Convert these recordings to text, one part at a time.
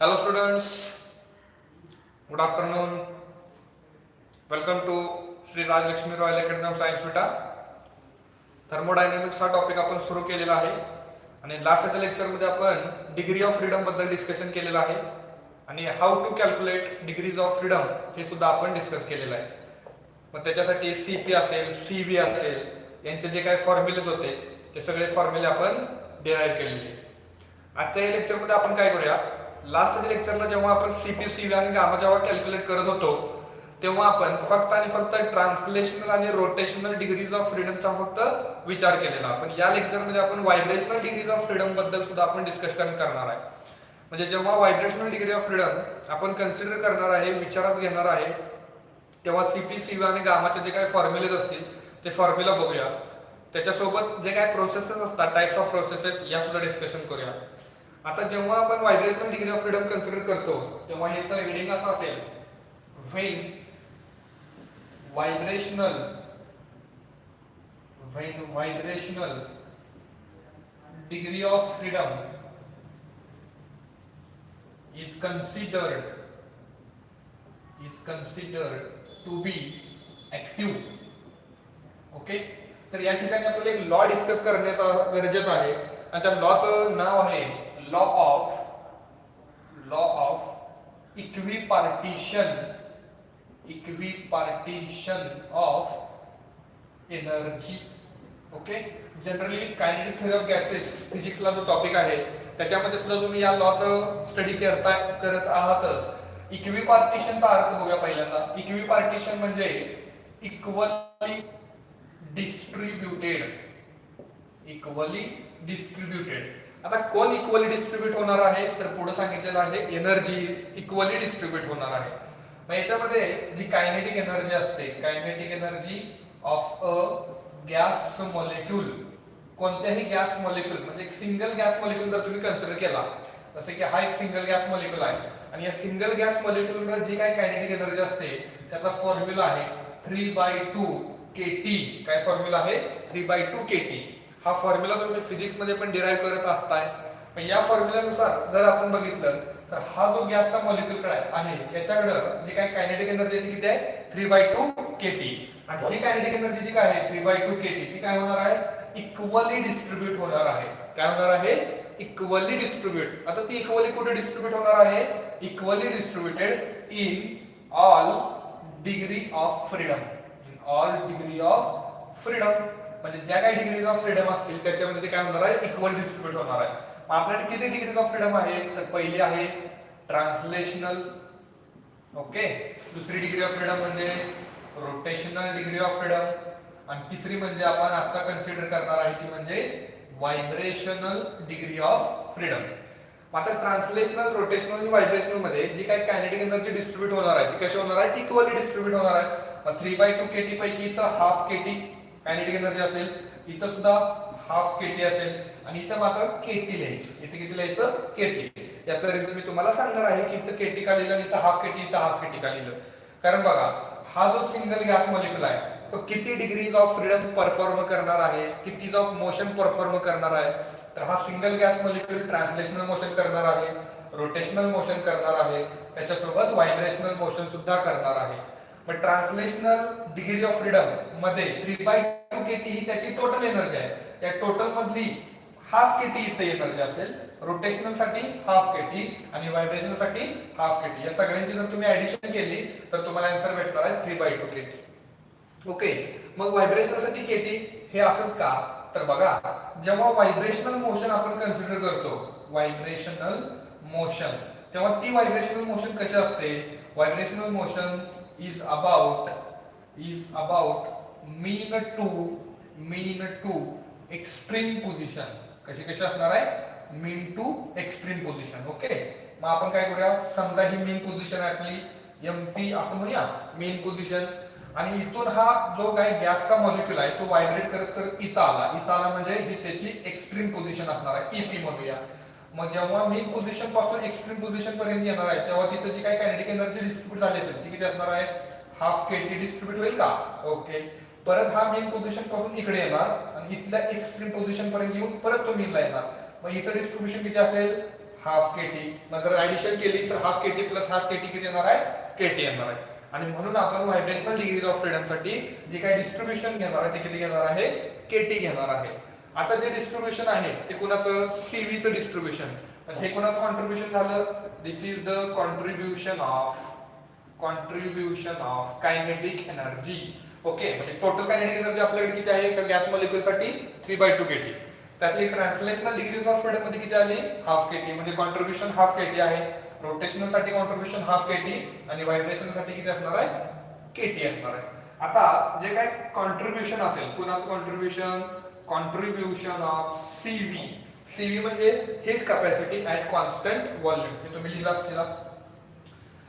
Hello students, good afternoon. Welcome to Shri Rajlakshmi Royal Academy of Science Vita. Thermodynamics हा topic आपण सुरू केलेला आहे आणि लास्टच्या लेक्चरमध्ये आपण डिग्री ऑफ फ्रीडम बद्दल डिस्कशन केलेलं आहे आणि how to calculate degrees of freedom हे सुद्धा आपण डिस्कस केलेलं आहे. मग त्याच्यासाठी सीपी असेल, सीव्ही असेल, यांचे जे काही फॉर्म्युलेज होते ते सगळे फॉर्म्युले आपण डिराईव्ह केलेले. आजच्या या लेक्चरमध्ये आपण काय करूया, लास्टच्या लेक्चरला जेव्हा आपण सीपी, सीव्ही आणि गामा जेव्हा कॅल्क्युलेट करत होतो तेव्हा आपण फक्त आणि फक्त ट्रान्सलेशनल आणि रोटेशनल डिग्रीज ऑफ फ्रीडमचा फक्त विचार केलेला. पण या लेक्चरमध्ये आपण व्हायब्रेशनल डिग्रीज ऑफ फ्रीडम बद्दल सुद्धा आपण डिस्कशन करणार आहे. म्हणजे जेव्हा व्हायब्रेशनल डिग्री ऑफ फ्रीडम आपण कन्सिडर करणार आहे, विचारात घेणार आहे, तेव्हा सीपी, सीव्ही आणि गामाचे जे काही फॉर्म्युलेज असतील ते फॉर्म्युला बघूया. त्याच्यासोबत जे काही प्रोसेसेस असतात, टाइप्स ऑफ प्रोसेसेस, या सुद्धा डिस्कशन करूया. आता जेव्हा आपण vibrational degree of freedom consider करतो तेव्हा हे तर हेडिंग असं असेल, when vibrational degree of freedom is considered to be active. Okay, तर या ठिकाणी आपल्याला एक लॉ डिस्कस करण्याचा गरजेचं आहे आणि त्या लॉचं नाव आहे law of equipartition of energy. Okay, generally kinetic theory of gases फिजिक्सला जो टॉपिक आहे त्याच्यामध्ये सुद्धा तुम्ही या लॉचं स्टडी करत आहातच. इक्विपार्टिशनचा अर्थ बघूया पहिल्यांदा. इक्विपार्टिशन म्हणजे इक्वली डिस्ट्रीब्युटेड. आता कोण इक्वली डिस्ट्रीब्यूट होणार आहे, तर पुढे सांगितलेलं आहे एनर्जी इक्वली डिस्ट्रीब्यूट होणार आहे. मग याच्यामध्ये जी कायनेटिक एनर्जी असते, kinetic energy of a gas molecule, कोणत्याही गॅस मॉलिक्यूल म्हणजे एक सिंगल गॅस मॉलिक्यूल जर तुम्ही कन्सिडर केला, जसे की हा एक सिंगल गॅस मॉलिक्यूल आहे आणि या सिंगल गॅस मॉलिक्यूलमध्ये जी काय कायनेटिक एनर्जी असते त्याचा फॉर्म्युला आहे 3/2 kT. काय फॉर्म्युला आहे? 3/2 kT. हा फॉर्म्युला तुम्ही फिजिक्स मध्ये पण डिराईव्ह करत असताय. पण या फॉर्म्युल्यानुसार जर आपण बघितलं तर हा जो गॅसचा मॉलिक्यूल आहे याच्याकडे जी काय कायनेटिक एनर्जी आहे ती किती आहे? 3/2 kT. आणि ही कायनेटिक एनर्जी जी काय आहे 3/2 kT ती काय होणार आहे? इक्वली डिस्ट्रीब्यूट होणार आहे. काय होणार आहे? Equally distribute. आता ती इक्वली कुठे डिस्ट्रीब्यूट होणार आहे? Equally distributed in all degree of freedom. म्हणजे ज्या काही डिग्रीज ऑफ फ्रीडम असतील त्याच्यामध्ये ते काय होणार आहे? इक्वल डिस्ट्रीब्यूट होणार आहे. आपल्याकडे किती डिग्रीज ऑफ फ्रीडम आहे? तर पहिली आहे ट्रान्सलेशनल. ओके, दुसरी डिग्री ऑफ फ्रीडम म्हणजे रोटेशनल डिग्री ऑफ फ्रीडम आणि तिसरी म्हणजे आपण आता कन्सिडर करणार आहे ती म्हणजे व्हायब्रेशनल डिग्री ऑफ फ्रीडम. आता ट्रान्सलेशनल, रोटेशनल आणि व्हायब्रेशनल मध्ये जी काही कायनेटिक एनर्जी डिस्ट्रीब्यूट होणार आहे ती कशी होणार आहे? इक्वली डिस्ट्रीब्यूट होणार आहे. 3/2 kT पैकी इथं हाफ kT कायनेटिक एनर्जी असेल, इथं सुद्धा हाफ kT असेल आणि इथं मात्र kT लिहायचं. इथे किती लिहायचं? kT. याचा रिझन मी तुम्हाला सांगणार आहे की इथं kT का लिहिलं आणि इथं हाफ kT, इथं हाफ kT का लिहिलं. कारण बघा, हा जो सिंगल गॅस मॉलिक्यूल आहे तो किती डिग्रीज ऑफ फ्रीडम परफॉर्म करणार आहे, किती ऑफ मोशन परफॉर्म करणार आहे, तर हा single gas molecule translational motion करणार आहे, रोटेशनल मोशन करणार आहे, त्याच्यासोबत व्हायब्रेशनल मोशन सुद्धा करणार आहे. पण ट्रान्सलेशनल डिग्री ऑफ फ्रीडम मध्ये 3/2 kT ही त्याची टोटल एनर्जी आहे. या टोटल मधली हाफ kT इथे एनर्जी असेल, रोटेशनल साठी हाफ kT आणि व्हायब्रेशनल साठी हाफ kT. या सगळ्यांची जर तुम्ही ऍडिशन केली तर तुम्हाला आन्सर भेटणार आहे 3/2 kT. ओके, मग व्हायब्रेशनल साठी kT हे असंच का? तर बघा, जेव्हा व्हायब्रेशनल मोशन आपण कन्सिडर करतो, व्हायब्रेशनल मोशन. तेव्हा ती व्हायब्रेशनल मोशन कशी असते? Vibrational motion is about mean to extreme position. कशी असणार आहे? Mean to extreme position. Okay, मग आपण काय करूया, समजा ही मीन पोझिशन आहे आपली एमपी असं म्हणूया, मीन पोझिशन. आणि इथून हा जो काय गॅसचा मॉलिक्यूल आहे तो व्हायब्रेट करत करत इथं आला म्हणजे ही त्याची एक्स्ट्रीम पोझिशन असणार आहे, ईपी म्हणूया. मग जेव्हा मीन पोझिशन पासून एक्स्ट्रीम पोझिशन पर्यंत येणार आहे तेव्हा तिथं जी काय कायनेटिक एनर्जी डिस्ट्रीब्यूट झाली असेल ती किती असणार आहे? हाफ केटी डिस्ट्रीब्यूट होईल का? ओके, परत हा मीन पोझिशन पासून इकडे येणार आणि इथल्या एक्स्ट्रीम पोझिशन पर्यंत येऊन परत तो मीनला येणार. मग इथं डिस्ट्रीब्युशन किती असेल? Half KT. मग जर ऍडिशन केली तर half KT plus half KT किती येणार आहे? केटी येणार आहे. आणि म्हणून आपण व्हायब्रेशनल डिग्रीज ऑफ फ्रीडम साठी जे काही डिस्ट्रीब्युशन घेणार आहे ते किती घेणार आहे? केटी घेणार आहे. आता जे डिस्ट्रीब्युशन आहे ते कुणाचं? सीव्हीचं डिस्ट्रीब्युशन. हे कुणाचं कॉन्ट्रीब्युशन झालं? This is the contribution of kinetic energy. Okay, म्हणजे टोटल कायनेटिक एनर्जी आपल्याकडे किती आहे? गॅस मॉलिक्यूल साठी 3/2 केटी. त्यातली ट्रान्सलेशनल डिग्रीज ऑफ फ्रीडम मध्ये किती आली? Half KT. म्हणजे कॉन्ट्रीब्युशन हाफ केटी आहे. रोटेशनल साठी कॉन्ट्रीब्युशन हाफ केटी आणि व्हायब्रेशनल साठी किती असणार आहे? केटी असणार आहे. आता जे काय कॉन्ट्रीब्युशन असेल, कुणाचं कॉन्ट्रीब्युशन? कॉन्ट्रीब्युशन ऑफ सीव्ही म्हणजे heat capacity at constant volume. हे तुम्ही लिहिला असेल.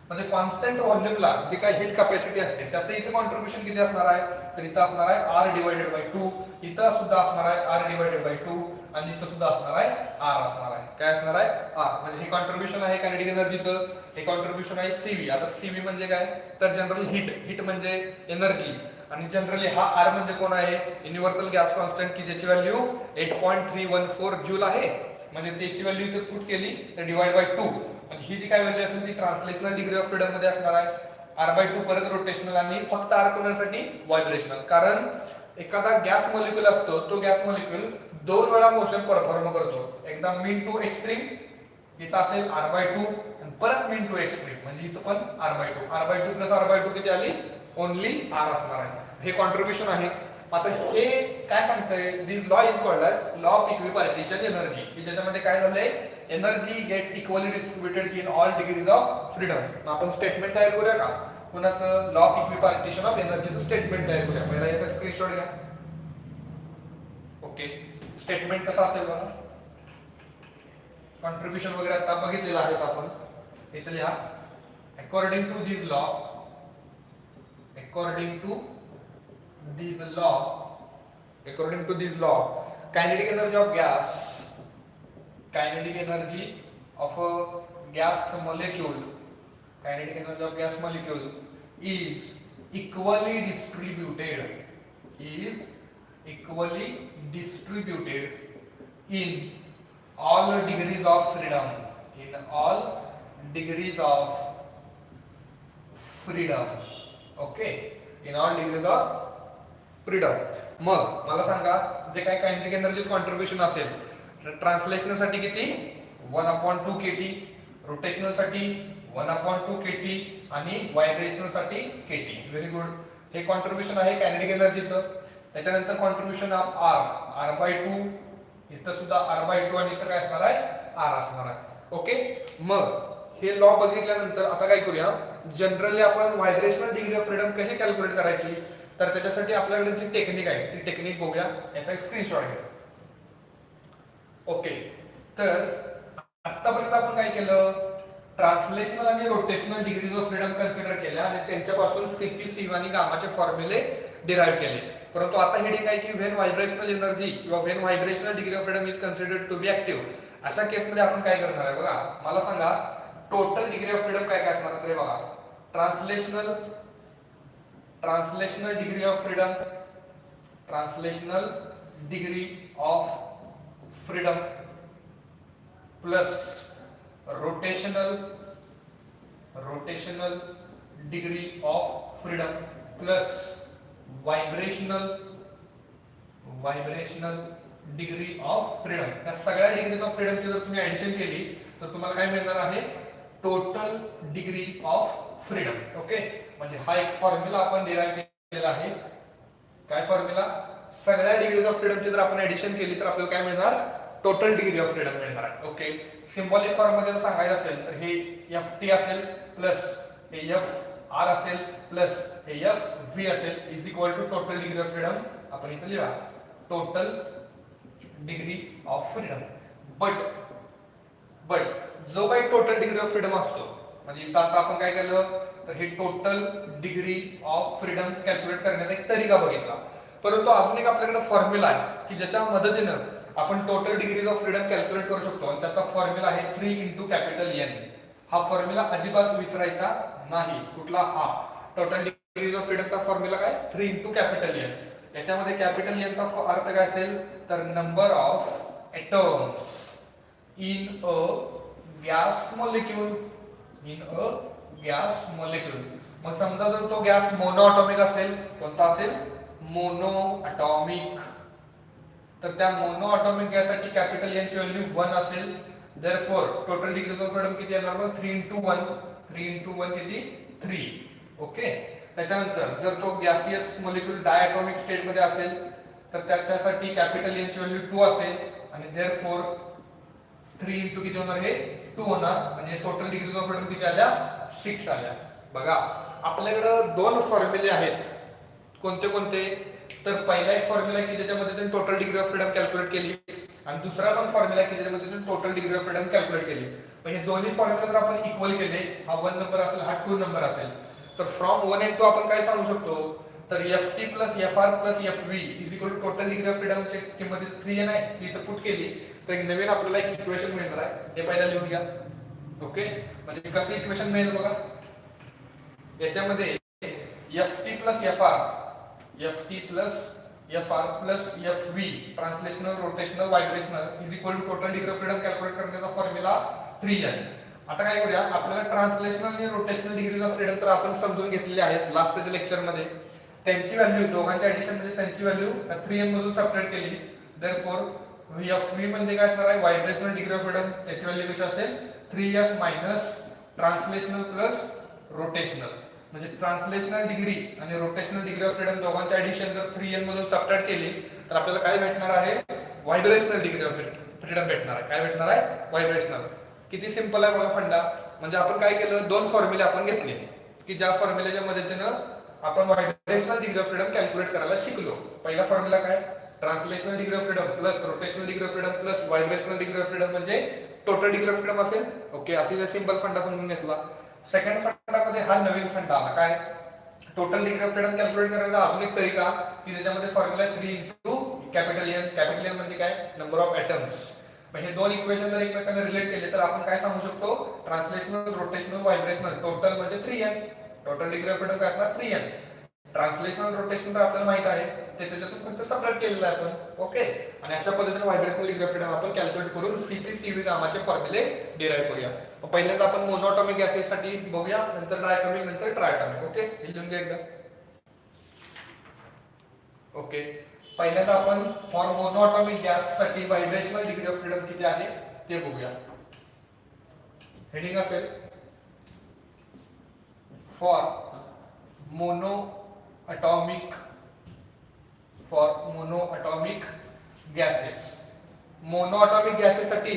म्हणजे कॉन्स्टंट व्हॉल्यूमला जे काही हीट कॅपॅसिटी असते त्याचं इथं कॉन्ट्रीब्युशन किती असणार आहे? तर इथं असणार आहे R/2. इथं सुद्धा असणार आहे R/2 आणि इथं सुद्धा असणार आहे R असणार आहे. काय असणार आहे? R. म्हणजे हे कॉन्ट्रीब्युशन आहे कायनेटिक एनर्जीचं. हे कॉन्ट्रीब्युशन आहे सीव्ही. आता सीव्ही म्हणजे काय? तर जनरली हीट म्हणजे एनर्जी. आणि जनरली हा R म्हणजे कोण आहे? युनिव्हर्सल गॅस कॉन्स्टंट की ज्याची व्हॅल्यू 8.314 जूल आहे. म्हणजे त्याची व्हॅल्यू इथे पुट केली तर डिवाइड बाय 2. म्हणजे ही जी काय व्हॅल्यू असेल ती ट्रान्सलेशनल डिग्री ऑफ फ्रीडम मध्ये असणार आहे. R/2 परत रोटेशनल आणि फक्त R कोणासाठी? व्हायब्रेशनल. कारण एखादा गॅस मॉलिक्यूल असतो, तो गॅस मॉलिक्यूल 2 वेळा मोशन परफॉर्म करतो. एकदा मीन टू एक्स्ट्रीम इथं असेल R/2 आणि परत मीन टू एक्स्ट्रीम म्हणजे इथं पण R/2 प्लस R/2 किती आली? ओनली R असणार आहे. हे कॉन्ट्रीब्युशन आहे. आता हे काय सांगतंय? This law is called as law of equipartition energy, की ज्याच्यामध्ये काय झालंय? Energy gets equally distributed in all degrees of freedom. आपण स्टेटमेंट तयार करूया का? कुणाचं? लॉ ऑफ इक्विपार्टिशन ऑफ एनर्जीचं स्टेटमेंट तयार करूया. पहिला याचा स्क्रीनशॉट घ्या. ओके, स्टेटमेंट कसं असेल बघा. कॉन्ट्रीब्युशन वगैरे आता बघितलेलं आहे आपण. इथे लिहा according to this law kinetic energy of a gas molecule is equally distributed in all degrees of freedom. Okay, in all degrees of freedom. मग मला सांगा, जे काय कायनेटिक एनर्जीचं कॉन्ट्रीब्युशन असेल, ट्रान्सलेशनल साठी किती? 1/2 केटी, रोटेशनल साठी 1/2 केटी आणि व्हायब्रेशनल साठी केटी. Very good. हे कॉन्ट्रीब्युशन आहे कायनेटिक एनर्जीचं. त्याच्यानंतर कॉन्ट्रीब्युशन ऑफ R/2. इथं सुद्धा R/2 आणि इथं काय असणार आहे? R असणार आहे. ओके, मग हे लॉ बघितल्यानंतर आता काय करूया? जनरली आपण व्हायब्रेशनल डिग्री ऑफ फ्रीडम कशी कॅल्क्युलेट करायची, तर त्याच्यासाठी आपल्याकडे जी टेक्निक आहे ती टेक्निक बघूया. याचा एक स्क्रीनशॉट घ्या. ओके, तर आतापर्यंत आपण काय केलं? ट्रान्सलेशनल आणि rotational degrees of freedom consider केल्या आणि त्यांच्यापासून सीपी, सीव्ही आणि गामाचे फॉर्म्युले डिराइव्ह केले. परंतु आता हेडिंग आहे की व्हेन व्हायब्रेशनल एनर्जी किंवा when vibrational degree of freedom is considered to be active. अशा केसमध्ये आपण काय करणार आहे बघा. मला सांगा टोटल डिग्री ऑफ फ्रीडम काय काय असणार आहे? बघा, translational degree of freedom plus rotational degree of freedom plus vibrational degree of freedom. या सगळ्या डिग्रीज ऑफ फ्रीडमची जर तुम्ही ऍडिशन केली तर तुम्हाला काय मिळणार आहे? Total degree of freedom. Okay, म्हणजे हा एक फॉर्म्युला आपण डिराइव्ह केलेला आहे. काय फॉर्म्युला? सगळ्या डिग्रीज ऑफ फ्रीडमची जर आपण ऍडिशन केली तर आपल्याला काय मिळणार? टोटल डिग्री ऑफ फ्रीडम मिळणार आहे. ओके, सिम्बॉलिक फॉर्म मध्ये सांगायचं असेल तर हे ft असेल प्लस हे fr असेल प्लस हे fv असेल is equal to total degree of freedom. आपण इथे लिहा total degree of freedom. But जो काही टोटल डिग्री ऑफ फ्रीडम असतो म्हणजे इथं आता आपण काय केलं तर हे total degree of freedom calculate करण्याचा एक तरीका बघितला. परंतु अजून एक आपल्याकडे फॉर्म्युला आहे की ज्याच्या मदतीनं आपण total degrees of freedom calculate करू शकतो आणि त्याचा फॉर्म्युला आहे 3 इंटू कॅपिटल एन. हा फॉर्म्युला अजिबात विसरायचा नाही. कुठला? हा टोटल डिग्रीज ऑफ फ्रीडमचा फॉर्म्युला काय? 3 इंटू कॅपिटल एन. याच्यामध्ये कॅपिटल एन चा अर्थ काय असेल तर number of atoms in a gas molecule. In a gas molecule. मग समजा जर तो गॅस मोनो ॲटॉमिक असेल, कोणता असेल? Mono atomic. तर त्या मोनो ॲटॉमिक गॅससाठी कॅपिटल एन ची व्हॅल्यू 1 असेल. Therefore total degrees of freedom किती येणार? मग 3 इंटू 1. 3 इंटू 1 किती? 3. ओके. त्याच्यानंतर जर तो गॅसियस मॉलिक्यूल डायॲटॉमिक स्टेट मध्ये असेल तर त्याच्यासाठी कॅपिटल एन ची व्हॅल्यू 2 असेल आणि देयरफॉर 3 इंटू किती होणार? हे 2 होणार. म्हणजे टोटल डिग्रीज ऑफ फ्रीडम किती आल्या? 6 आल्या. बघा आपल्याकडे दोन फॉर्म्युले आहेत. कोणते कोणते? तर पहिला एक फॉर्म्युला आहे की ज्याच्यामध्ये total degree of freedom calculate केली आणि दुसरा पण फॉर्म्युला आहे की ज्याच्यामध्ये total degree of freedom calculate केली. म्हणजे दोन्ही फॉर्म्युला जर आपण इक्वल केले, हा 1 नंबर असेल, हा 2 नंबर असेल, तर फ्रॉम 1 and 2 आपण काय सांगू शकतो? तर ft plus fr plus fv is equal to total degree of freedom ची किंमत 3n आहे, ती इथं पुट केली तर एक नवीन आपल्याला एक इक्वेशन मिळणार आहे. हे पहिला लिहून घ्या. ओके, म्हणजे कसं इक्वेशन मिळेल बघा. याच्यामध्ये ft plus fr plus fv translational rotational vibrational is equal to total degree of freedom calculate करण्याचा फॉर्म्युला 3n. आता काय करूया, आपल्याला ट्रान्सलेशनल आणि रोटेशनल डिग्रीज ऑफ फ्रीडम तर आपण समजून घेतलेले आहेत लास्टच्या लेक्चर मध्ये. त्यांची व्हॅल्यू दोघांच्या ऍडिशन मध्ये त्यांची व्हॅल्यू 3n मधून सबट्रॅक्ट केली. देयरफॉर fv म्हणजे काय असणार आहे? Vibrational degree of freedom. त्याची व्हॅल्यू कशी असेल? 3s minus translational plus rotational. म्हणजे ट्रान्सलेशनल डिग्री आणि रोटेशनल डिग्री ऑफ फ्रीडम दोघांच्या ऍडिशन जर 3n मधून सबट्रॅक्ट केली तर आपल्याला काय भेटणार आहे? व्हायब्रेशनल डिग्री ऑफ फ्रीडम भेटणार आहे. काय भेटणार आहे? व्हायब्रेशनल. किती सिंपल आहे बघा फंडा. म्हणजे आपण काय केलं, दोन फॉर्म्युले आपण घेतले की ज्या फॉर्म्युल्याच्या मदतीनं आपण vibrational degree of freedom calculate करायला शिकलो. पहिला फॉर्म्युला काय? Translational degree of freedom plus rotational degree of freedom plus vibrational degree of freedom म्हणजे टोटल डिग्री ऑफ फ्रीडम असेल. ओके, अतिशय सिंपल फंडा समजून घेतला. सेकंड फंडामध्ये हा नवीन फंडा आला. काय? Total degree of freedom calculate करायचा अजून एक तरीका की ज्याच्यामध्ये formula 3 into capital N. Capital N म्हणजे काय? Number of atoms. म्हणजे दोन इक्वेशन जर एकमेकांना रिलेट केले तर आपण काय सांगू शकतो? ट्रान्सलेशनल रोटेशनल व्हायब्रेशनल टोटल म्हणजे 3n. Total degree of freedom काय असणार? 3n. ट्रान्सलेशनल रोटेशनल तर आपल्याला माहित आहे, ते त्याच्यातून फक्त सबट्रॅक्ट केलेलं आहे आपण. ओके, आणि अशा पद्धतीने व्हायब्रेशनल डिग्री ऑफ फ्रीडम आपण कॅल्क्युलेट करून CP/CV नावाचे फॉर्म्युले डिराइव्ह करूया. पहिल्यांदा आपण मोनोॲटॉमिक गॅसेससाठी बघूया, नंतर डायॲटॉमिक, नंतर ट्रायॲटॉमिक. ओके, हे लिहून घ्या एकदा. ओके, पहिल्यांदा आपण फॉर मोनोॲटॉमिक गॅस साठी व्हायब्रेशनल डिग्री ऑफ फ्रीडम किती आहे ते बघूया. हेडिंग असेल for monoatomic gases. Monoatomic gases साठी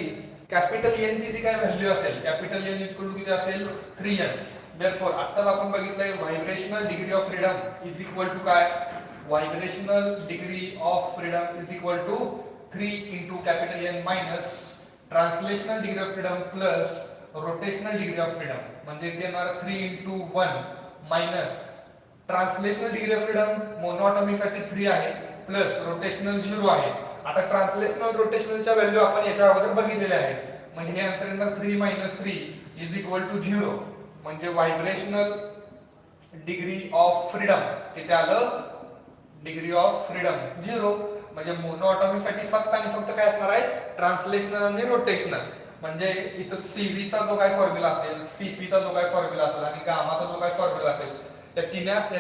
कॅपिटल एन ची जी काय व्हॅल्यू असेल, capital N is equal to किती असेल? 3n. देयरफॉर आत्ताच आपण बघितलंय vibrational degree of freedom is equal to काय? Vibrational degree of freedom is equal to 3 into capital N minus translational degree of freedom plus rotational degree of freedom. म्हणजे ते येणार 3 into 1 minus translational degree of freedom monoatomic साठी 3 आहे plus rotational 0 आहे. आता translational रोटेशनलच्या value आपण याच्या अगोदर बघितलेल्या आहेत. म्हणजे हे आन्सर येणार 3 मायनस 3 इज इक्वल टू 0. म्हणजे व्हायब्रेशनल डिग्री ऑफ फ्रीडम किती आलं? Degree of freedom 0. म्हणजे मोनोॲटॉमिक साठी फक्त आणि फक्त काय असणार आहे? ट्रान्सलेशनल आणि रोटेशनल. म्हणजे इथं CV चा जो काय फॉर्म्युला असेल, CP चा जो काय फॉर्म्युला असेल आणि गामाचा जो काय फॉर्म्युला असेल, या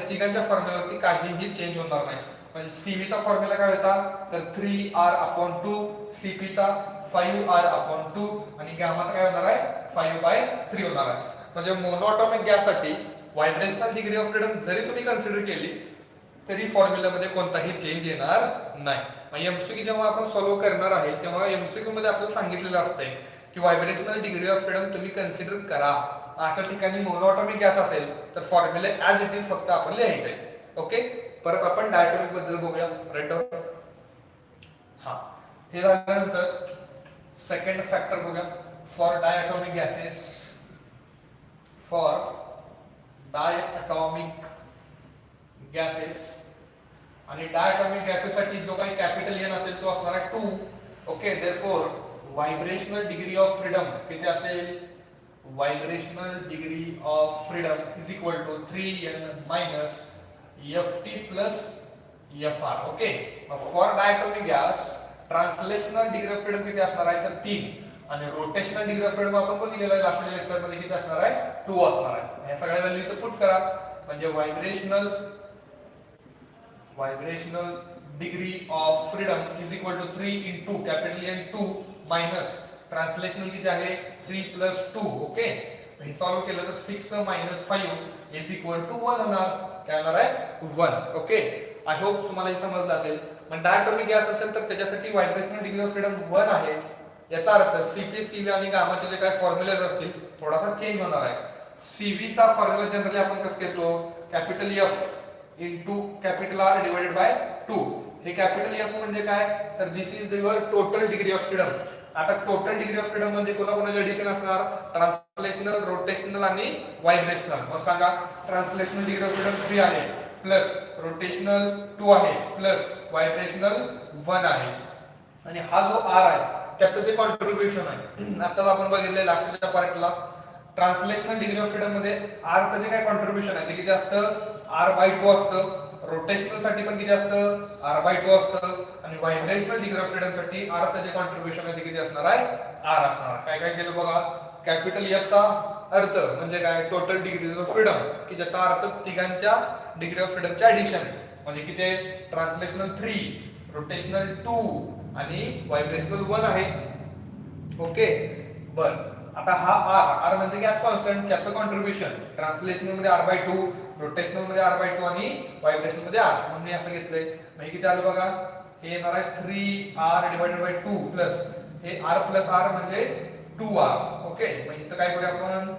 तिघांच्या फॉर्म्युलावरती काहीही चेंज होणार नाही. म्हणजे CV चा फॉर्म्युला काय होता? तर 3r/2, CP चा 5r/2 आणि गामाचा काय होणार आहे? 5/3 होणार आहे. म्हणजे मोनोॲटॉमिक गॅस साठी व्हायब्रेशनल डिग्री ऑफ फ्रीडम जरी तुम्ही कन्सिडर केली तरी फॉर्म्युला मध्ये कोणताही चेंज येणार नाही. एमसीक्यू जेव्हा आपण सॉल्व्ह करणार आहे तेव्हा एमसीक्यू मध्ये आपल्याला सांगितलेलं असतंय की व्हायब्रेशनल डिग्री ऑफ फ्रीडम तुम्ही कन्सिडर करा. अशा ठिकाणी मोनोटॉमिक गॅस असेल तर फॉर्म्युले ऍज इट इज फक्त आपण लिहायचे. ओके, परत आपण डायटॉमिक बद्दल बघूया. Write down. हा, हे झाल्यानंतर सेकंड फॅक्टर बघूया. For diatomic gases, for diatomic gases आणि डायटॉमिक गॅसेस साठी जो काही कॅपिटल एन असेल तो असणार आहे 2. Okay, therefore vibrational degree of freedom किती असेल? Vibrational degree of freedom is equal to 3n minus ft plus fr. Okay, for diatomic gas translational degree of freedom किती असणार आहे? तर 3. आणि रोटेशनल डिग्री ऑफ फ्रीडम आपण बघितलेलं आहे लास्ट लेक्चर मध्ये किती असणार आहे? 2 असणार आहे. ह्या सगळ्या व्हॅल्यूचं पुट करा म्हणजे vibrational degree of freedom is equal to 3 into capital N 2 minus translational किती आहे? 3 प्लस 2. ओके, हे सॉल्व्ह केलं तर 6 मायनस 5 इज इक्वल टू 1 होणार. काय होणार आहे? 1. ओके, आय होप तुम्हाला हे समजलं असेल. मग डायटॉमिक गॅस असेल तर त्याच्यासाठी व्हायब्रेशनल डिग्री ऑफ फ्रीडम 1 आहे. याचा अर्थ सीपी, सीव्ही आणि गामाचे जे काही फॉर्म्युलेज असतील थोडासा चेंज होणार आहे. सीव्ही चा फॉर्म्युला जनरली आपण कसं घेतो? Capital F into capital R divided by 2. हे कॅपिटल एफ म्हणजे काय? तर this is your total degree of freedom. आता टोटल डिग्री ऑफ फ्रीडम म्हणजे कोणाकोणाचे एडिशन असणार? ट्रान्सलेशनल, रोटेशनल आणि व्हायब्रेशनल. मग सांगा, ट्रान्सलेशनल डिग्री ऑफ फ्रीडम 3 आहे प्लस रोटेशनल 2 आहे प्लस व्हायब्रेशनल 1 आहे. आणि हा जो आर आहे त्याचं जे कॉन्ट्रीब्युशन आहे आता आपण बघितलं लास्टच्या पार्टला, ट्रान्सलेशनल डिग्री ऑफ फ्रीडम मध्ये आर चं जे काय कॉन्ट्रीब्युशन आहे ते किती असतं? r/2 असतं. रोटेशनल साठी पण किती असतं? r/2 असतं. आणि व्हायब्रेशनल डिग्री ऑफ फ्रीडम साठी r चं जे कॉन्ट्रीब्युशन आहे ते किती असणार आहे? r असणार. काय काय केलं बघा. कॅपिटल F चा अर्थ म्हणजे काय? टोटल डिग्री ऑफ फ्रीडम, की ज्याचा अर्थ तिघांच्या डिग्री ऑफ फ्रीडमचे ऍडिशन म्हणजे किती आहे? ट्रान्सलेशनल 3, रोटेशनल 2 आणि व्हायब्रेशनल 1 आहे. ओके, बर. आता हा r म्हणजे गॅस कॉन्स्टंट, त्याचं कॉन्ट्रीब्युशन ट्रान्सलेशनल मध्ये r/2, रोटेशनल मध्ये r/2 आणि व्हायब्रेशन मध्ये r. म्हणून मी असं घेतलंय. म्हणजे किती आलं बघा. हे येणार आहे 3r डिवाइडेड बाय 2 प्लस हे r प्लस r म्हणजे 2r. ओके, मग इथं काय करूया आपण?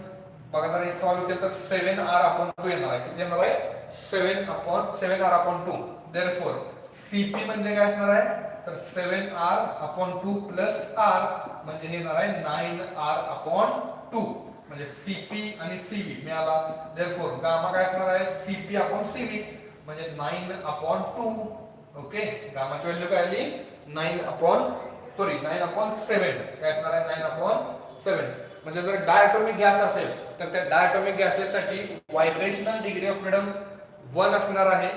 बघा जर हे सॉल्व्ह केलं तर 7r/2 येणार आहे. किती येणार आहे? 7r/2. देयरफॉर Cp म्हणजे काय असणार आहे? तर 7r/2 प्लस r म्हणजे हे येणार आहे 9r/2. म्हणजे Cp आणि Cv मिळाला. देयरफॉर गामा काय असणार आहे? Cp/Cv म्हणजे 9/2. ओके, गामाची व्हॅल्यू काय आली? 9/7. काय असणार आहे? 9/7. म्हणजे जर डायटॉमिक गॅस असेल तर त्या diatomic गॅसेससाठी vibrational degree of freedom 1 असणार आहे.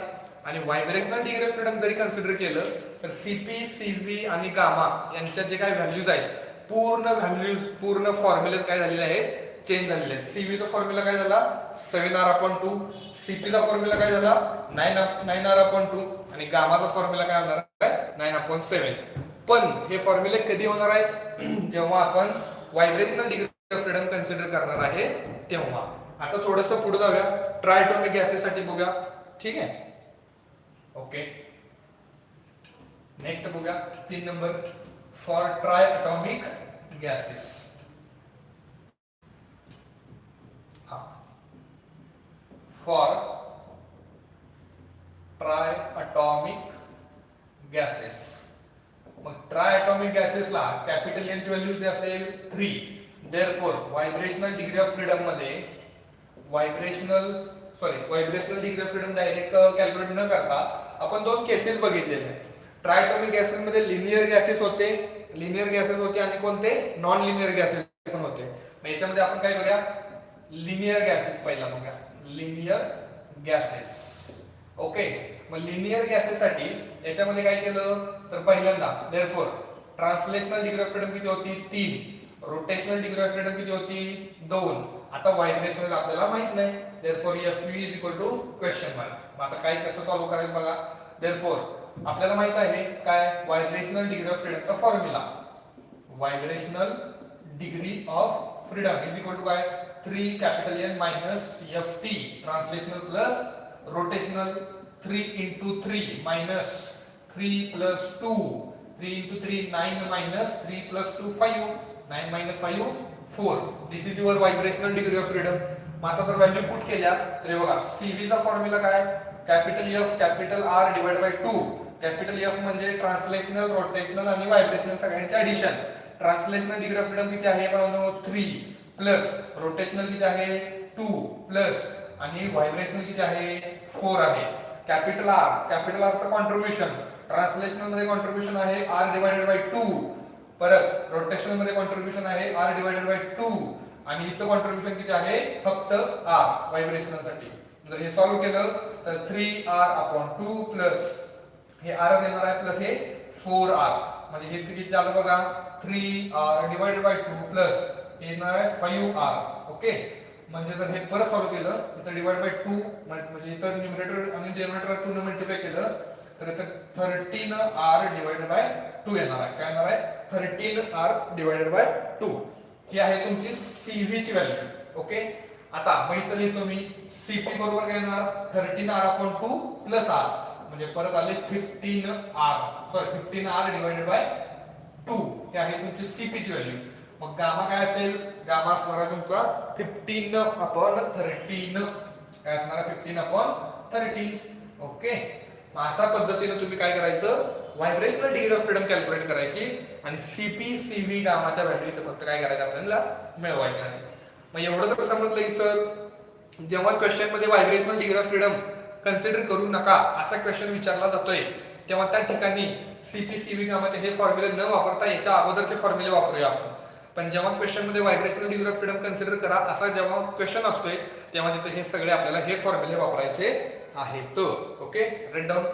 आणि व्हायब्रेशनल डिग्री ऑफ फ्रीडम जरी कन्सिडर केलं तर Cp, Cv आणि गामा यांच्या जे काही व्हॅल्यूज आहेत पूर्ण फॉर्म्युलेज काय झालेले आहेत? चेंज झालेले आहेत. Cv चा फॉर्म्युला काय झाला? 7r/2. Cp चा फॉर्म्युला काय झाला? 9r/2. आणि गामाचा फॉर्म्युला काय होणार आहे? 9/7. पण हे फॉर्म्युले कधी होणार आहेत? जेव्हा आपण vibrational degree of freedom consider करणार आहे तेव्हा. आता थोडंसं पुढे जाऊया. ट्रायटॉमिक गॅसेस साठी बघूया. ठीक आहे, ओके. नेक्स्ट बघूया 3 number. For triatomic gases. For triatomic gases. मग ट्रायटॉमिक गॅसेसला कॅपिटल एन ची व्हॅल्यू किती असेल? 3. Therefore vibrational degree of freedom मध्ये vibrational degree of freedom direct calculate न करता आपण 2 केसेस बघितलेले आहेत. ट्रायटॉमिक गॅसेस मध्ये लिनियर गॅसेस होते आणि कोणते? नॉन लिनियर गॅसेस पण होते. मग याच्यामध्ये आपण काय करूया? लिनियर गॅसेस पहिला बघूया. Linear gases. ओके, मग लिनियर गॅसेस साठी याच्यामध्ये काय केलं तर पहिल्यांदा therefore translational degree of freedom किती होती? 3. रोटेशनल डिग्री ऑफ फ्रीडम किती होती? 2. आता व्हायब्रेशनल आपल्याला माहित नाही. Therefore Fv is equal to question mark. मग आता काय कसं सॉल्व्ह करायचं बघा. देयरफॉर आपल्याला माहित आहे काय? व्हायब्रेशनल डिग्री ऑफ फ्रीडमचा formula. Vibrational degree of freedom is equal to काय? 3 capital N minus Ft translational plus rotational 3 into 3 minus 3 plus 2, 3 into 3 9 minus 3 plus 2 5, 9 minus 5 4. This is your vibrational degree of freedom. मग आता जर value put केल्या तर बघा CV चा formula काय, capital F capital R divide by 2. Capital F म्हणजे translational, rotational आणि व्हायब्रेशनल सगळ्यांचे addition. Translational degree of freedom किती आहे मित्रांनो 3 प्लस रोटेशनल किती आहे 2 प्लस आणि व्हायब्रेशनल किती आहे 4 आहे. कॅपिटल R चं कॉन्ट्रिब्युशन ट्रान्सलेशनल मध्ये कॉन्ट्रिब्युशन आहे R डिवाइडेड बाय 2, परत रोटेशनल मध्ये कॉन्ट्रिब्युशन आहे R डिवाइडेड बाय 2 आणि इथं कॉन्ट्रिब्युशन किती आहे फक्त R व्हायब्रेशनल साठी. जर हे सॉल्व्ह केलं तर 3R/2 प्लस हे R येणार आहे प्लस हे 4R म्हणजे हे किती आलं बघा 3R डिवाइडेड बाय 2 प्लस हे येणार आहे 5R. ओके, म्हणजे जर हे परत सॉल्व्ह केलं तर डिवाइड बाय 2 म्हणजे इथं न्यूमरेटर आणि डिनोमिनेटर 2 ने मल्टिप्लाय केलं तर इथं 13R डिवाइडेड बाय 2 येणार आहे. काय येणार आहे 13R डिवाइडेड बाय 2. ही आहे तुमची CV ची व्हॅल्यू. ओके, आता मग इथं लिहितो मी CP बरोबर काय येणार 13R/2 प्लस R म्हणजे परत आले 15R डिवाइडेड बाय 2. हे आहे तुमची CP ची व्हॅल्यू. मग गामा काय असेल, गामा असणार आहे तुमचा 15/13. काय असणार आहे 15/13. ओके, मग अशा पद्धतीने तुम्ही काय करायचं vibrational degree of freedom calculate करायची आणि CP CV गामाच्या व्हॅल्यू इथे फक्त काय करायचं आपल्याला मिळवायच्या आहे. मग एवढं तर समजलं की सर जेव्हा क्वेश्चन मध्ये vibrational degree of freedom consider करू नका असा क्वेश्चन विचारला जातोय तेव्हा त्या ठिकाणी CP CV गामाचे हे फॉर्म्युले न वापरता याच्या अगोदरचे फॉर्म्युले वापरूया आपण. पण जेव्हा क्वेश्चन मध्ये vibrational degree of freedom consider करा असा जेव्हा क्वेश्चन असतोय तेव्हा तिथे हे सगळे आपल्याला हे फॉर्म्युले वापरायचे आहेत. Okay, write down.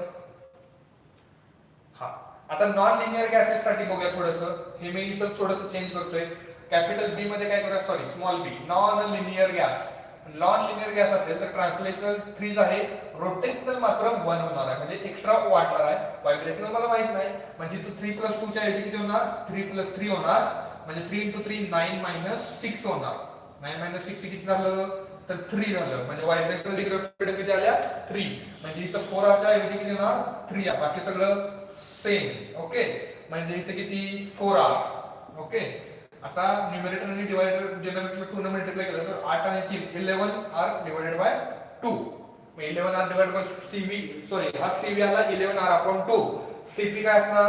हा, आता नॉन लिनियर गॅसेस साठी बघूया थोडंसं. हे मी इथं थोडंसं चेंज करतोय. कॅपिटल B मध्ये काय करूया, sorry small b, non linear gas. Non linear gas असेल तर ट्रान्सलेशनल 3 आहे, रोटेशनल मात्र 1 होणार आहे म्हणजे एक्स्ट्रा वाढणार आहे. व्हायब्रेशनल मला माहित नाही म्हणजे इथं 3 plus 2 च्या ऐवजी किती होणार 3 plus 3 होणार म्हणजे 3 into 3 9 minus 6 होणार. 9 minus 6 किती झालं तर 3 झालं म्हणजे व्हायब्रेशनल डिग्री ऑफ फ्रीडम किती आल्या 3 म्हणजे इथं 4R च्या ऐवजी किती येणार 3R. बाकी सगळं सेम. ओके, म्हणजे इथे किती 4R. ओके, आता न्यूमरेटर आणि डिनोमिनेटर 2 ने मल्टिप्लाय केलं तर 8 आणि 3 11R डिवाइडेड बाय 2. मग 11R divided by CV, sorry हा CV आला 11R/2. CP काय असणार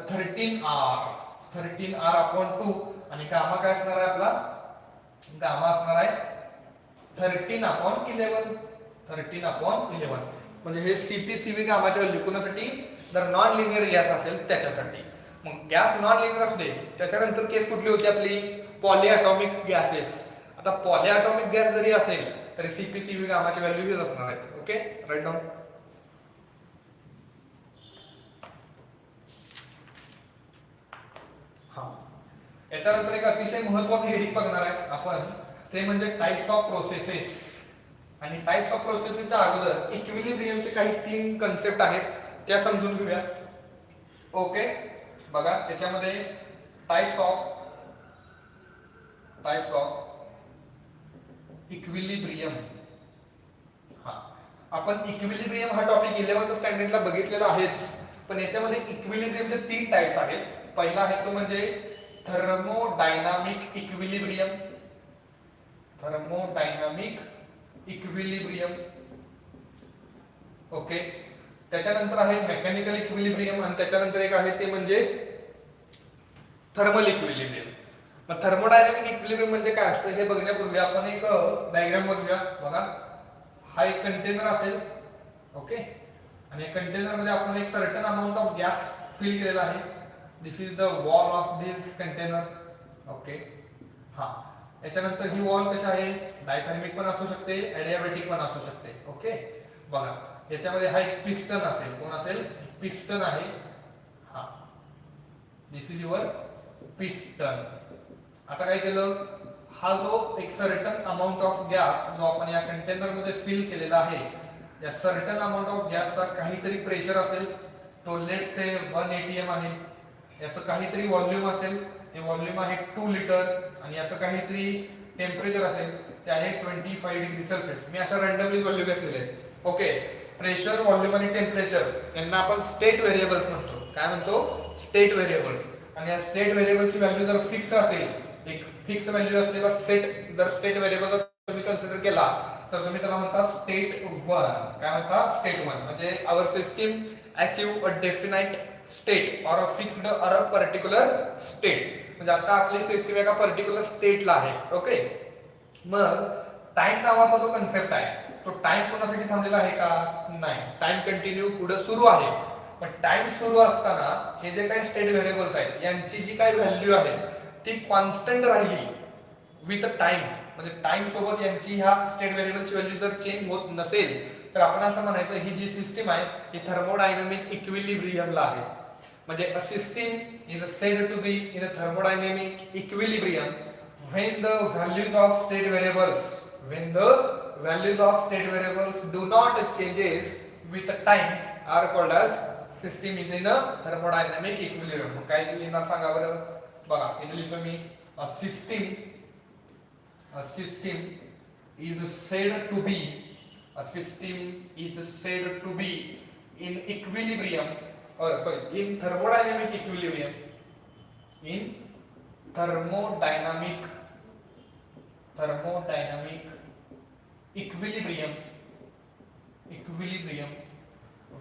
13R/2 आणि गामा काय असणार आहे आपला, गामा असणार आहे 13/11. 13/11 म्हणजे हे CP CV गामाच्या व्हॅल्यू कोणासाठी जर नॉन लिनियर गॅस असेल त्याच्यासाठी. मग गॅस नॉन लिनियर असू दे त्याच्यानंतर केस कुठली होती आपली पॉलीएटॉमिक गॅसेस. आता पॉलीएटॉमिक गॅस जरी असेल तरी CP CV गामाची व्हॅल्यू हीच असणार आहे. Okay, write down. हा, याच्यानंतर एक अतिशय महत्त्वाचं हेडिंग बघणार आहे आपण, ते म्हणजे टाइप्स ऑफ प्रोसेसेस. आणि टाइप्स ऑफ प्रोसेसेसच्या अगोदर इक्विलिब्रियमचे काही 3 कन्सेप्ट आहेत त्या समजून घेऊया. ओके, बघा त्याच्यामध्ये टाइप्स ऑफ इक्विलिब्रियम. हा, आपण इक्विलिब्रियम हा टॉपिक 11th स्टँडर्डला बघितलेला आहेच, पण याच्यामध्ये इक्विलिब्रियमचे 3 टाइप्स आहेत. पहिला आहे तो म्हणजे thermodynamic equilibrium. Thermodynamic equilibrium. Okay, त्याच्यानंतर आहे मेकॅनिकल इक्विलिब्रियम आणि त्याच्यानंतर एक आहे ते म्हणजे थर्मल इक्विलिब्रियम. मग थर्मोडायनामिक इक्विलिब्रियम म्हणजे काय असतं हे बघण्यापूर्वी आपण एक डायग्राम बघूया. बघा, हा एक कंटेनर असेल. ओके, आणि या कंटेनर मध्ये आपण एक certain amount of gas fill केलेला आहे. This is the wall of this container. Okay, हा, याच्यानंतर ही वॉल कशी आहे डायथर्मिक पण असू शकते, एडियाबॅटिक पण असू शकते. ओके, बघा याच्यामध्ये हा एक पिस्टन असेल. कोण असेल पिस्टन आहे. हा, दिस इज युअर पिस्टन. आता काय केलं, हा जो एक सर्टन अमाउंट ऑफ गॅस जो आपण या कंटेनर मध्ये फिल केलेला आहे, या सर्टन अमाउंट ऑफ गॅसचा काहीतरी प्रेशर असेल, तो लेट्स से 1 atm आहे. याचं काहीतरी व्हॉल्यूम असेल, ते व्हॉल्यूम आहे 2 लिटर आणि याचं काहीतरी टेम्परेचर असेल ते आहे 25 डिग्री सेल्सिअस. मी अशा रँडमली व्हॅल्यू घेतलेले आहेत. ओके, प्रेशर, व्हॉल्यूम आणि टेम्परेचर यांना आपण स्टेट व्हेरिएबल्स म्हणतो. काय म्हणतो? State variables. आणि या स्टेट व्हेरिएबलची व्हॅल्यू जर फिक्स असेल, एक फिक्स व्हॅल्यू असलेला सेट जर स्टेट व्हेरिएबल तुम्ही कन्सिडर केला तर तुम्ही त्याला म्हणता स्टेट 1. काय म्हणता? स्टेट 1. म्हणजे our system achieve a definite state or a fixed or a particular state. म्हणजे आता आपली सिस्टीम एका पर्टिक्युलर स्टेटला आहे. ओके. मग टाइम नावाचा जो कन्सेप्ट आहे तो टाइम कोणासाठी थांबलेला आहे का? नाही. टाइम कंटिन्यू पुढे सुरू आहे. पण टाइम सुरू असताना हे जे काही स्टेट व्हेरिएबल्स आहेत यांची जी काही व्हॅल्यू आहे ती कॉन्स्टंट राहिली विथ टाइम. म्हणजे टाइम सोबत यांची ह्या स्टेट व्हेरिएबलची व्हॅल्यू जर चेंज होत नसेल तर आपण असं म्हणायचं ही जी सिस्टीम आहे ही थर्मोडायनामिक इक्विलिब्रियमला आहे. म्हणजे a system is said to be in a thermodynamic equilibrium when the values of state variables do not changes with the time are called as system is in a thermodynamic equilibrium. मग काय लिहिणार सांगा बरं. बघा इथे लिहितो मी a system is said to be in equilibrium, or sorry, in thermodynamic equilibrium, in thermodynamic equilibrium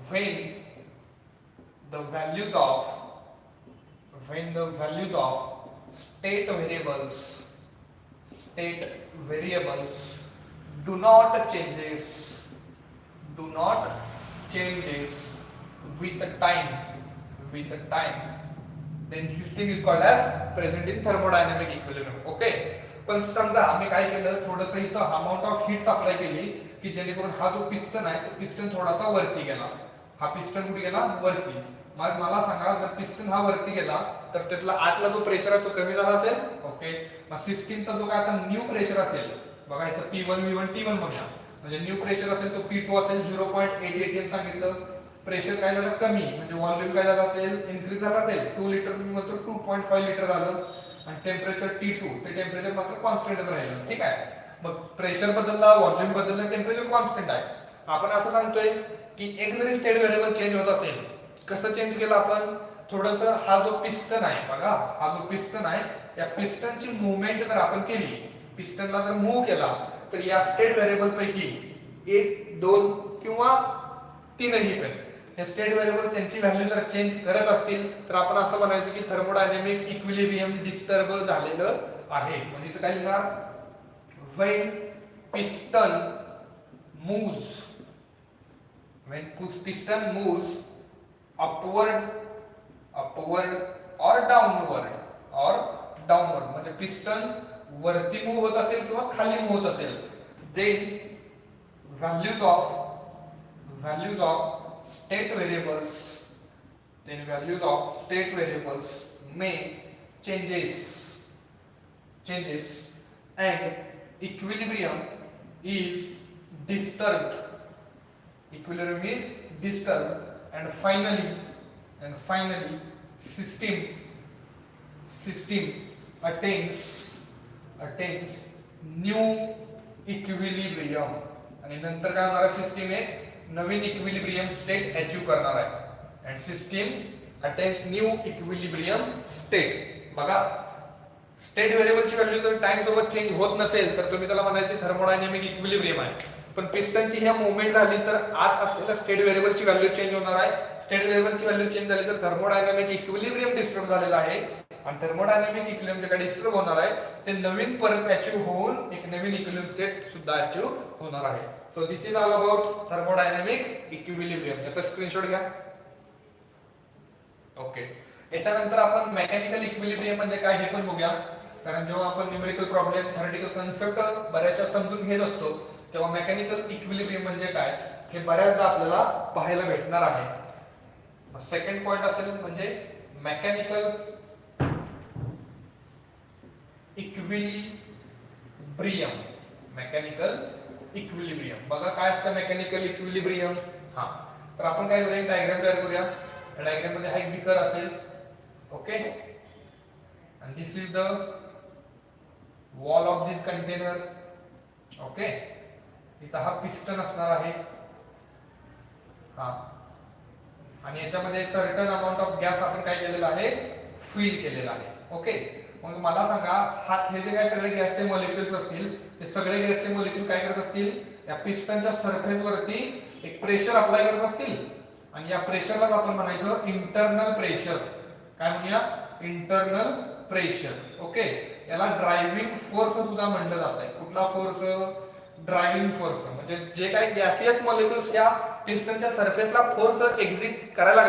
when the values of state variables do not changes with the time, then system is called as present in thermodynamic equilibrium. Okay. पण समजा आम्ही काय केलं, थोडस इथं amount of heat supply केली की जेणेकरून हा जो पिस्टन आहे तो पिस्टन थोडासा वरती गेला. हा पिस्टन कुठे गेला? वरती. मग मला सांगा जर पिस्टन हा वरती गेला तर त्यातला आतला जो प्रेशर आहे तो कमी झाला असेल. ओके. मग सिस्टीमचा जो काय आता न्यू प्रेशर असेल, बघा इथं P1 V1 T1 म्हणूया. म्हणजे न्यू प्रेशर असेल तो P2 असेल 0.88 सांगितलं. प्रेशर काय झालं? कमी. म्हणजे व्हॉल्यूम काय झालं असेल? इन्क्रीज झाला असेल. 2 लिटर तुम्ही म्हणतो 2.5 लिटर झालं. आणि टेम्परेचर T2 ते टेम्परेचर मात्र कॉन्स्टंटच राहिलं. ठीक आहे. मग प्रेशर बदलला, व्हॉल्यूम बदललं, टेम्परेचर कॉन्स्टंट आहे. आपण असं सांगतोय की एक जरी स्टेट व्हेरिएबल चेंज होत असेल, कसं चेंज केलं आपण? थोडस हा जो पिस्टन आहे, बघा हा जो पिस्टन आहे या पिस्टनची मुवमेंट जर आपण केली, पिस्टनला जर मूव्ह केला तर या स्टेट व्हेरिएबल पैकी 1, 2 किंवा 3ही पण हे स्टेट व्हेरिएबल त्यांची व्हॅल्यू जर चेंज करत असतील तर आपण असं म्हणायचं की थर्मोडायनामिक इक्विलिब्रियम डिस्टर्ब झालेलं आहे. म्हणजे इथं काय लिहिणार? when piston moves upward or downward म्हणजे पिस्टन वरती मूव्ह होत असेल किंवा खाली मूव्ह होत असेल, then values of state variables may changes and equilibrium is disturbed and finally system attains new equilibrium. आणि नंतर काय होणार आहे? सिस्टीम एक नवीन इक्विलिब्रियम स्टेट अचीव करणार आहे. and system attains new equilibrium state. बघा स्टेट व्हेरिएबलची व्हॅल्यू जर टाइम सोबत चेंज होत नसेल तर तुम्ही त्याला म्हणायचे थर्मोडायनामिक इक्विलिब्रियम आहे. पण पिस्टनची ह्या मुवमेंट झाली तर आत असलेल्या स्टेट व्हेरिएबलची व्हॅल्यू चेंज होणार आहे. स्टेट व्हेरिएबलची व्हॅल्यू चेंज झाली तर थर्मोडायनामिक इक्विलिब्रियम डिस्टर्ब झालेला आहे. आणि थर्मोडायनामिक इक्विलिब्रियम जे काही डिस्टर्ब होणार आहे ते नवीन परत अचीव होऊन एक नवीन इक्विलिब्रियम स्टेट सुद्धा अचीव होणार आहे. So this is all about thermodynamic equilibrium. याचा स्क्रीनशॉट घ्या. ओके. याच्यानंतर आपण मेकॅनिकल इक्विलिब्रियम म्हणजे काय हे पण बघूया. कारण जेव्हा आपण न्यूमेरिकल प्रॉब्लेम, थेरटिकल कन्सेप्ट बऱ्याचशा समजून घेत असतो तेव्हा मेकॅनिकल इक्विलिब्रियम म्हणजे काय हे बऱ्याचदा आपल्याला पाहायला भेटणार आहे. सेकंड पॉइंट असेल म्हणजे मेकॅनिकल इक्विलिब्रियम. बघा काय असतं मेकॅनिकल इक्विलिब्रियम. हा तर आपण काय करूया, डायग्राम तयार करूया. डायग्राम मध्ये हा एक बीकर असेल. Okay. and this is the wall of this container. Okay. इथं हा पिस्टन असणार आहे. हा, आणि याच्यामध्ये सर्टन अमाऊंट ऑफ गॅस आपण काय केलेलं आहे, फिल केलेलं आहे. ओके, मग मला सांगा हे जे काय सगळे गॅसचे मॉलिक्युल्स असतील ते सगळे गॅसचे मॉलिक्युल काय करत असतील, या पिस्टनच्या सरफेस वरती एक प्रेशर अप्लाय करत असतील, आणि या प्रेशरलाच आपण म्हणायचं इंटरनल प्रेशर. काय म्हणूया, इंटरनल प्रेशर. ओके, याला ड्रायव्हिंग फोर्स सुद्धा म्हणलं जात आहे. कुठला फोर्स, ड्रायव्हिंग फोर्स. म्हणजे जे काही गॅसियस मॉलिक्युल्स या पिस्टनच्या सरफेसला फोर्स एक्झिस्ट करायला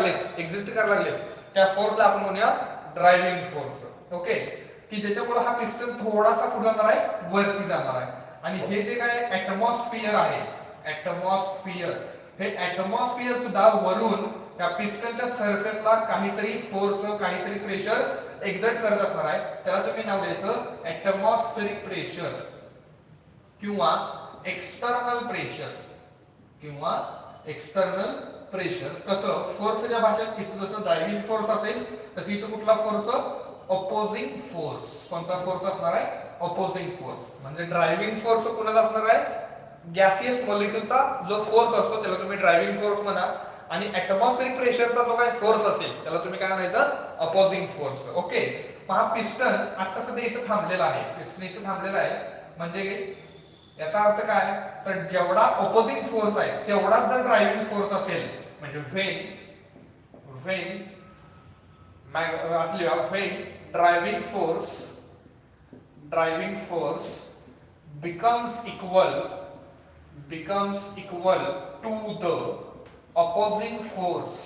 लागले, त्या फोर्सला आपण म्हणूया ड्रायव्हिंग फोर्स. ओके, की ज्याच्यामुळे हा पिस्टन थोडासा कुठे जाणार आहे, वरती जाणार आहे. आणि हे जे काय ऍटमॉस्फियर आहे, ऍटमॉस्फियर, हे ऍटमॉस्फियर सुद्धा वरून त्या पिस्टनच्या सरफेसला काहीतरी फोर्स, काहीतरी प्रेशर एक्झर्ट करत असणार आहे. त्याला तुम्ही नाव द्यायचं ऍटमॉस्फेरिक प्रेशर किंवा एक्सटर्नल प्रेशर, किंवा एक्सटर्नल प्रेशर. कसं, फोर्सच्या भाषेत इथं जसं ड्रायव्हिंग फोर्स असेल तसं इथं कुठला फोर्स, ऑपोजिंग फोर्स. कोणता फोर्स असणार आहे, ऑपोजिंग फोर्स. म्हणजे ड्रायव्हिंग फोर्स कोणाचा असणार आहे, गॅसियस मॉलिक्युलचा जो फोर्स असतो त्याला तुम्ही ड्रायव्हिंग फोर्स म्हणा, आणि ऍटमॉस्फेरिक प्रेशरचा जो काही फोर्स असेल त्याला तुम्ही काय म्हणायचं, ऑपोजिंग फोर्स. ओके, मग हा पिस्टन आता सध्या इथं थांबलेला आहे, पिस्टन इथं थांबलेला आहे. म्हणजे याचा अर्थ काय, तर जेवढा ऑपोजिंग फोर्स आहे तेवढाच जर ड्रायव्हिंग फोर्स असेल, म्हणजे when driving force becomes equal to the opposing force,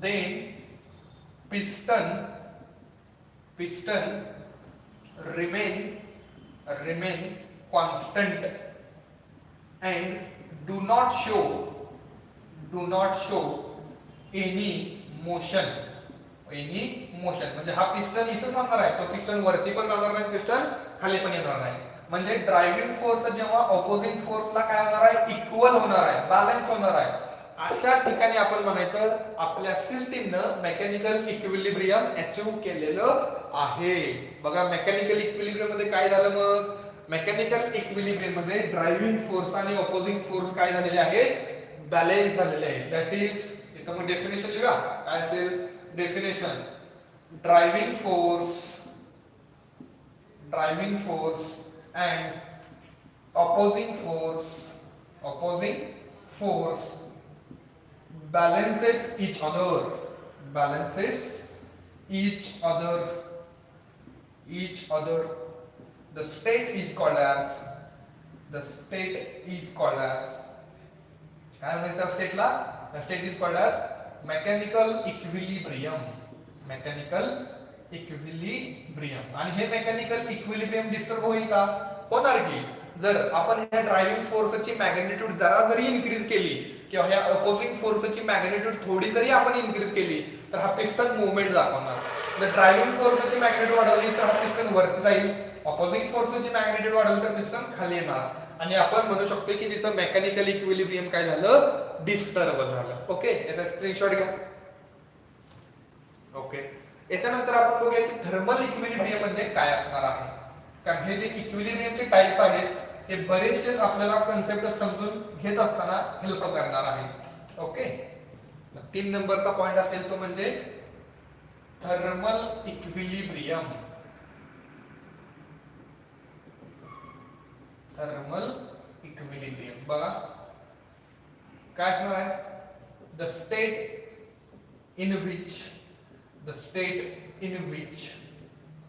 then piston remain constant and do not show any motion. म्हणजे हा पिस्टन इथं थांबणार आहे, तो पिस्टन वरती पण जाणार नाही, पिस्टन खाली पण येणार नाही. म्हणजे ड्रायव्हिंग फोर्स जेव्हा ऑपोजिंग फोर्सला काय होणार आहे, इक्वल होणार आहे, बॅलन्स होणार आहे, अशा ठिकाणी आपण म्हणायचं आपल्या सिस्टीमनं मेकॅनिकल इक्विलिब्रियम अचीव केलेलं आहे. बघा, मेकॅनिकल इक्विलिब्रियम मध्ये काय झालं, मग मेकॅनिकल इक्विलिब्रियम मध्ये ड्रायव्हिंग फोर्स आणि ऑपोजिंग फोर्स काय झालेले आहेत, बॅलन्स झालेले आहेत. दॅट इज, इथं मग डेफिनेशन लिहा, काय असेल definition, driving force and opposing force balances each other. The state is called as काय म्हणायचं स्टेटला, the state is called as mechanical equilibrium. आणि हे मेकॅनिकल इक्विलिब्रियम डिस्टर्ब होईल का, होणार की. जर आपण ह्या ड्रायव्हिंग फोर्सची मॅग्निट्यूड जरा जरी इन्क्रीज केली किंवा ह्या अपोजिंग फोर्सची मॅग्निट्यूड थोडी जरी आपण इन्क्रीज केली तर हा पिस्टन मूवमेंट दाखवणार. जर ड्रायव्हिंग फोर्सची मॅग्निट्यूड वाढवली तर हा पिस्टन वरती जाईल, अपोजिंग फोर्सची मॅग्निट्यूड वाढवली तर पिस्टन खाली येणार, आणि आपण म्हणू शकतो की तिथं मेकॅनिकल इक्विलिब्रियम काय झालं, डिस्टर्ब झालं. ओके, याचा स्क्रीनशॉट घ्या. ओके, याच्यानंतर आपण बघूया की थर्मल इक्विलिब्रियम म्हणजे काय असणार आहे. कारण हे जे इक्विलिब्रियमचे टाइप्स आहेत हे बरेचसे आपल्याला कन्सेप्ट समजून घेत असताना हेल्प करणार आहे. ओके, 3 नंबरचा पॉइंट असेल तो म्हणजे थर्मल इक्विलिब्रियम. बघा काय असणार आहे, the state in which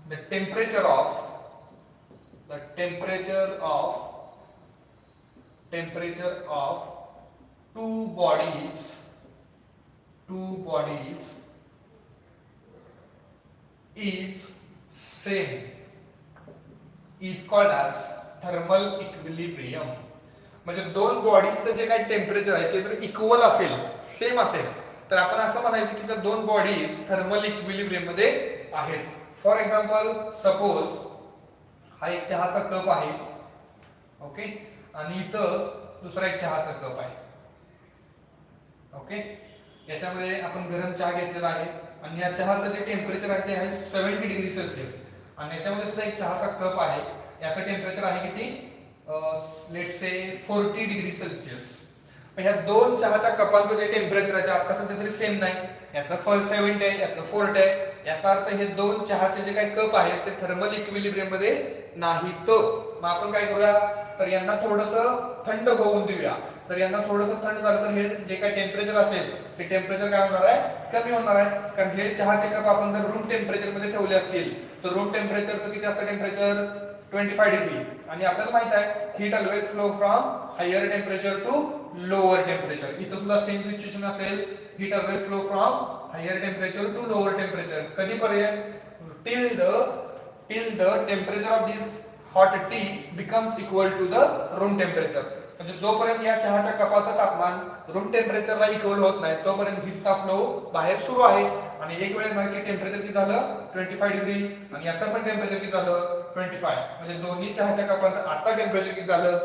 the temperature of two bodies is same is called as thermal equilibrium. म्हणजे दोन बॉडीजचं जे काही टेम्परेचर आहे ते जर इक्वल असेल, सेम असेल, तर आपण असं म्हणायचं की जर दोन बॉडीज थर्मल इक्विलिब्रियम मध्ये आहेत. फॉर एक्झाम्पल, सपोज हा एक चहाचा कप आहे, ओके, आणि इथं दुसरा एक चहाचा कप आहे. ओके, याच्यामध्ये आपण गरम चहा घेतलेला आहे आणि या चहाचं जे टेम्परेचर आहे ते आहे 70 डिग्री सेल्सिअस, आणि याच्यामध्ये सुद्धा एक चहाचा कप आहे, याचं टेम्परेचर आहे किती, लेट से 40 डिग्री सेल्सिअस. ह्या दोन चहाच्या कपांचं जे टेम्परेचर आहे ते आता सध्या तरी सेम नाही. याचा 70 आहे, याचा 40 आहे. याचा अर्थ हे दोन चहाचे जे काही कप आहेत ते थर्मल इक्विलिब्रियम मध्ये नाहीत. मग आपण काय करूया, तर यांना थोडंसं थंड होऊन देऊया. तर यांना थोडंसं थंड झालं तर हे जे काही टेम्परेचर असेल ते टेम्परेचर काय होणार आहे, कमी होणार आहे. कारण हे चहाचे कप आपण जर रूम टेम्परेचर मध्ये ठेवले असतील तर रूम टेम्परेचरचं किती असतं टेम्परेचर, 25 डिग्री. आणि आपल्याला माहित आहे heat always flow from higher temperature to lower temperature. इथं सुद्धा सेम सिच्युएशन असेल, heat always flow from higher temperature to lower temperature. कधीपर्यंत, till the temperature of this hot tea becomes equal to the room temperature. म्हणजे जोपर्यंत या चहाच्या कपाचं तापमान room टेम्परेचरला equal होत नाही तोपर्यंत हीटचा फ्लो बाहेर सुरू आहे. आणि एक वेळेस नक्की टेम्परेचर किती झालं, 25 डिग्री. आणि याचं पण टेम्परेचर किती झालं, 25. म्हणजे दोन्ही चहाच्या कपाचं आता टेम्परेचर किती झालं,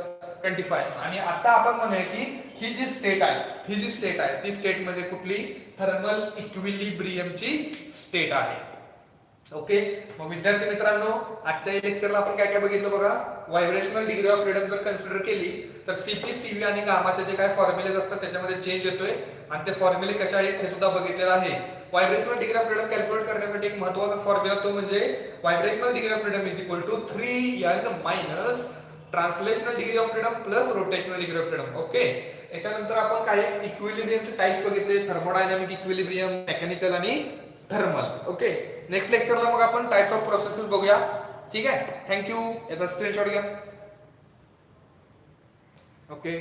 25. आणि आता आपण म्हणूया की ही जी स्टेट आहे ती स्टेट मध्ये कुठली, थर्मल इक्विलिब्रियमची स्टेट आहे. ओके. मग विद्यार्थी मित्रांनो, आजच्या लेक्चरला आपण काय काय बघितलं बघा. व्हायब्रेशनल डिग्री ऑफ फ्रीडम जर कन्सिडर केली तर सीपी, सीव्ही आणि गामाचे जे काय फॉर्म्युलेज असतात त्याच्यामध्ये चेंज येतोय. आणि ते फॉर्म्युले कशा आहेत हे सुद्धा बघितलेलं आहे. Vibrational degree of freedom calculate करण्यासाठी एक महत्त्वाचा फॉर्म्युला तो म्हणजे vibrational degree of freedom is equal to 3n minus translational degree of freedom plus rotational degree of freedom. Okay. याच्यानंतर आपण काही इक्विलिब्रियमचे टाइप बघितले, थर्मोडायनामिक इक्विलिब्रियम, मेकॅनिकल आणि थर्मल. ओके. नेक्स्ट लेक्चरला मग आपण टाइप्स ऑफ प्रोसेसेस बघूया. ठीक आहे. थँक्यू. याचा स्क्रीनशॉट घ्या. ओके.